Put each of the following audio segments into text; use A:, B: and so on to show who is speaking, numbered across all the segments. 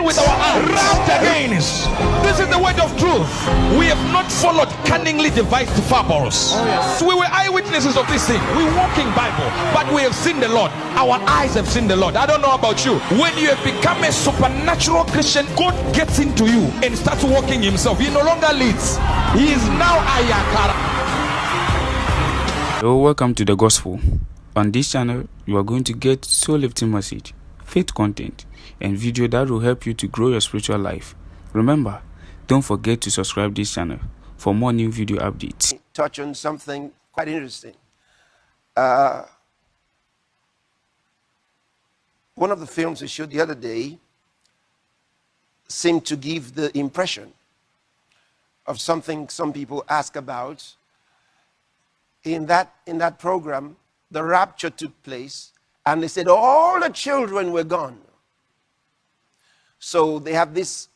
A: with our eyes. Wrapped against. This is the word of truth. We have not followed cunningly devised fables. So we were eyewitnesses of this thing. We walk in Bible, but we have seen the Lord. Our eyes have seen the Lord. I don't know about you. When you have become a supernatural Christian, God gets into you and starts walking himself. He no longer leads. He is now Ayakara.
B: Hello, welcome to the gospel. On this channel, you are going to get soul lifting message, faith content, and video that will help you to grow your spiritual life. Remember, don't forget to subscribe this channel for more new video updates.
C: Touch on something quite interesting. One of the films we showed the other day seemed to give the impression of something some people ask about. In that program, the rapture took place, and they said all the children were gone. So they have this,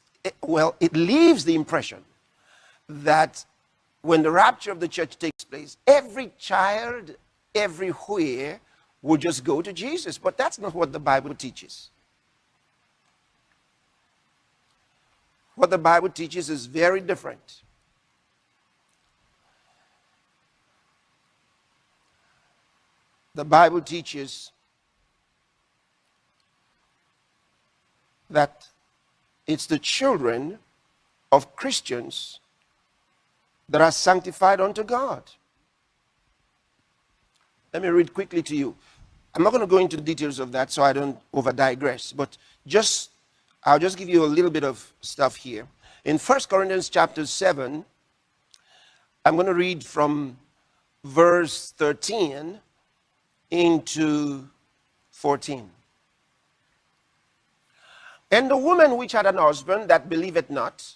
C: well, it leaves the impression that when the rapture of the church takes place, every child, everywhere, will just go to Jesus. But that's not what the Bible teaches. What the Bible teaches is very different. The Bible teaches that it's the children of Christians that are sanctified unto God. Let me read quickly to you. I'm not going to go into the details of that so I don't over digress, but I'll just give you a little bit of stuff here. In 1 Corinthians chapter 7, I'm going to read from verse 13 into 14. And the woman which had an husband that believeth not,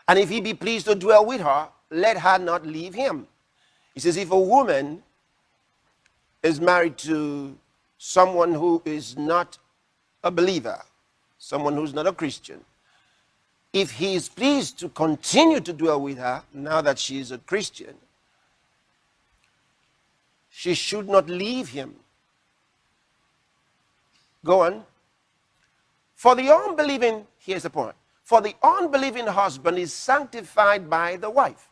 C: and if he be pleased to dwell with her, let her not leave him. He says, if a woman is married to someone who is not a believer, someone who's not a Christian, if he is pleased to continue to dwell with her, now that she is a Christian, she should not leave him. Go on. For the unbelieving, here's the point. For the unbelieving husband is sanctified by the wife,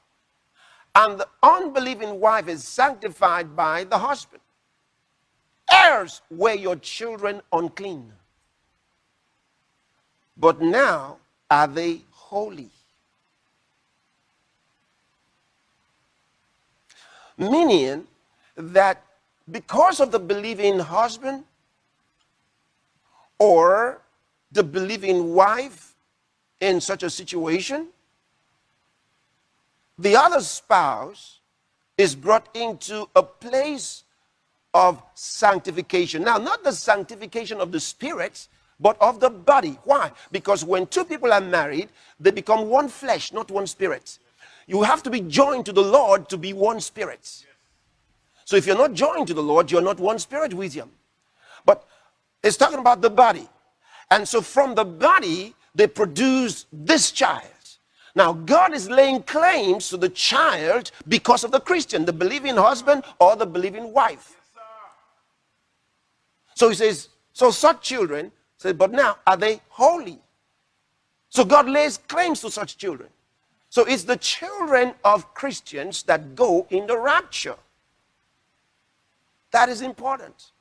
C: and the unbelieving wife is sanctified by the husband. Heirs were your children unclean, but now are they holy. Meaning that because of the believing husband or the believing wife in such a situation, the other spouse is brought into a place of sanctification. Now, not the sanctification of the spirit, but of the body. Why? Because when two people are married, they become one flesh, not one spirit. You have to be joined to the Lord to be one spirit. So if you're not joined to the Lord, you're not one spirit with him. But it's talking about the body. And so from the body, they produce this child. Now, God is laying claims to the child because of the Christian, the believing husband or the believing wife. So he says, so such children, say, but now are they holy? So God lays claims to such children. So it's the children of Christians that go in the rapture. That is important.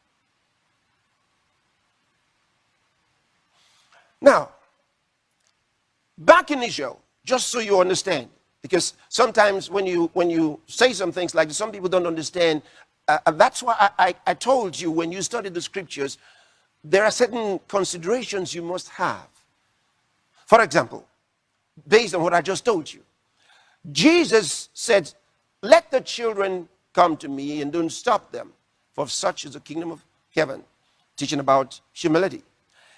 C: Now, back in Israel, just so you understand, because sometimes when you say some things like this, some people don't understand. That's why I told you when you study the scriptures, there are certain considerations you must have. For example, based on what I just told you, Jesus said, let the children come to me and don't stop them, for such is the kingdom of heaven, teaching about humility.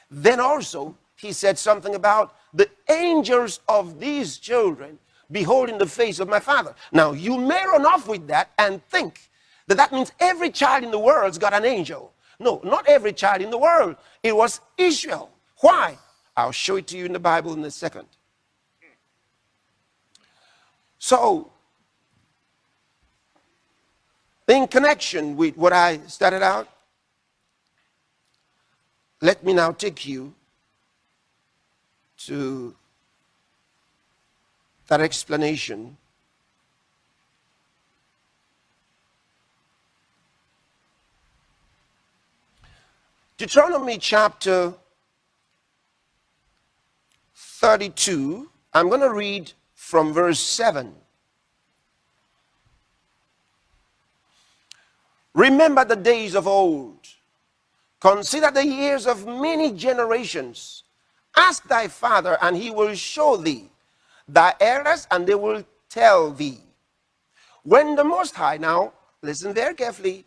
C: Then also, he said something about the angels of these children beholding the face of my Father. Now, you may run off with that and think that that means every child in the world's got an angel. No, not every child in the world. It was Israel. Why? I'll show it to you in the Bible in a second. So, in connection with what I started out, let me now take you to that explanation. Deuteronomy chapter 32, I'm going to read from verse 7. Remember the days of old. Consider the years of many generations. Ask thy father, and he will show thee. Thy elders, and they will tell thee. When the Most High, now listen very carefully,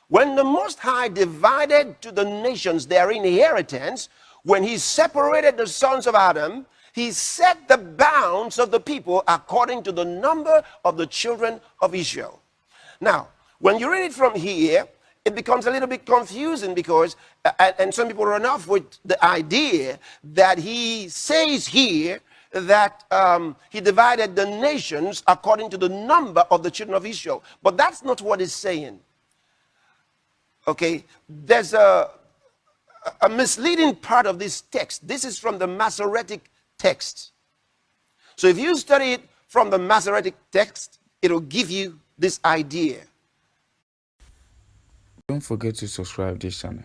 C: when the Most High divided to the nations their inheritance, when he separated the sons of Adam, he set the bounds of the people according to the number of the children of Israel. Now, when you read it from here, it becomes a little bit confusing because, and some people run off with the idea that he says here that he divided the nations according to the number of the children of Israel. But that's not what he's saying. Okay, there's a misleading part of this text. This is from the Masoretic text. So if you study it from the Masoretic text, it'll give you this idea.
B: Don't forget to subscribe this channel.